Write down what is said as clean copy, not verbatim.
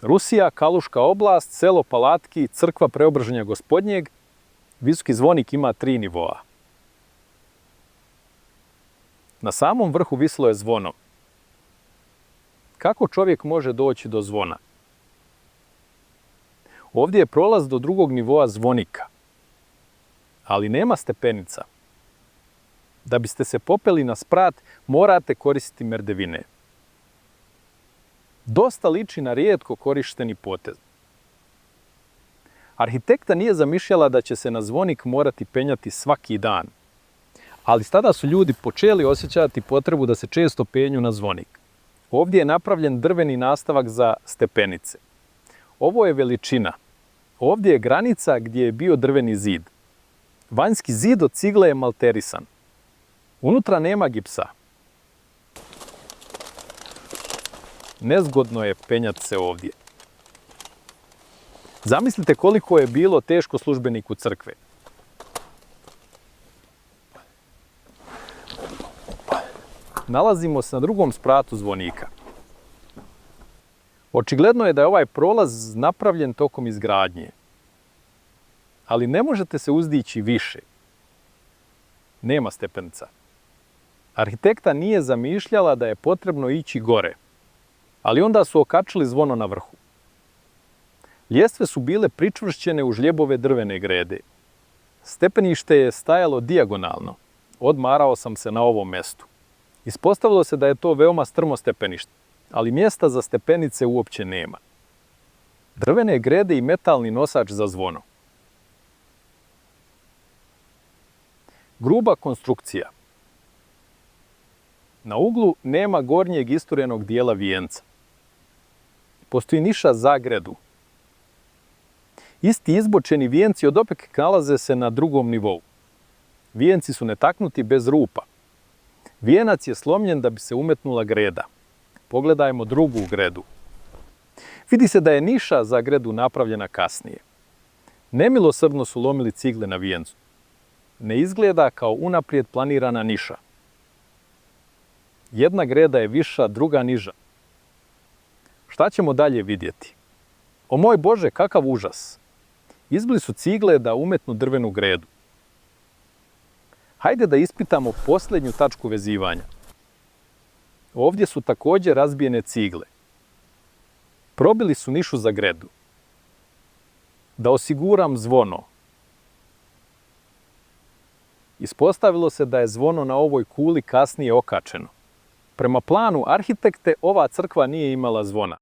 Rusija, Kaluška oblast, selo Palatki, crkva Preobraženja Gospodnjeg. Visoki zvonik ima 3 nivoa. Na samom vrhu visilo je zvono. Kako čovjek može doći do zvona? Ovdje je prolaz do drugog nivoa zvonika, ali nema stepenica. Da biste se popeli na sprat, morate koristiti merdevine. Dosta liči na rijetko korišteni potez. Arhitekta nije zamišljala da će se na zvonik morati penjati svaki dan, ali tada su ljudi počeli osjećati potrebu da se često penju na zvonik. Ovdje je napravljen drveni nastavak za stepenice. Ovo je veličina. Ovdje je granica gdje je bio drveni zid. Vanjski zid od cigle je malterisan. Unutra nema gipsa. Nezgodno je penjati se ovdje. Zamislite koliko je bilo teško službeniku crkve. Nalazimo se na drugom spratu zvonika. Očigledno je da je ovaj prolaz napravljen tokom izgradnje. Ali ne možete se uzdići više. Nema stepenica. Arhitekta nije zamišljala da je potrebno ići gore, ali onda su okačili zvono na vrhu. Ljestve su bile pričvršćene u žljebove drvene grede. Stepenište je stajalo dijagonalno. Odmarao sam se na ovom mjestu. Ispostavilo se da je to veoma strmo stepenište, ali mjesta za stepenice uopće nema. Drvene grede i metalni nosač za zvono. Gruba konstrukcija. Na uglu nema gornjeg isturenog dijela vijenca. Postoji niša za gredu. Isti izbočeni vijenci od opek nalaze se na drugom nivou. Vijenci su netaknuti bez rupa. Vijenac je slomljen da bi se umetnula greda. Pogledajmo drugu gredu. Vidi se da je niša za gredu napravljena kasnije. Nemilosrdno su lomili cigle na vijencu. Ne izgleda kao unaprijed planirana niša. Jedna greda je viša, druga niža. Šta ćemo dalje vidjeti? O moj Bože, kakav užas! Izbili su cigle da umetnu drvenu gredu. Hajde da ispitamo posljednju tačku vezivanja. Ovdje su također razbijene cigle. Probili su nišu za gredu. Da osiguram zvono. Ispostavilo se da je zvono na ovoj kuli kasnije okačeno. Prema planu arhitekte, ova crkva nije imala zvona.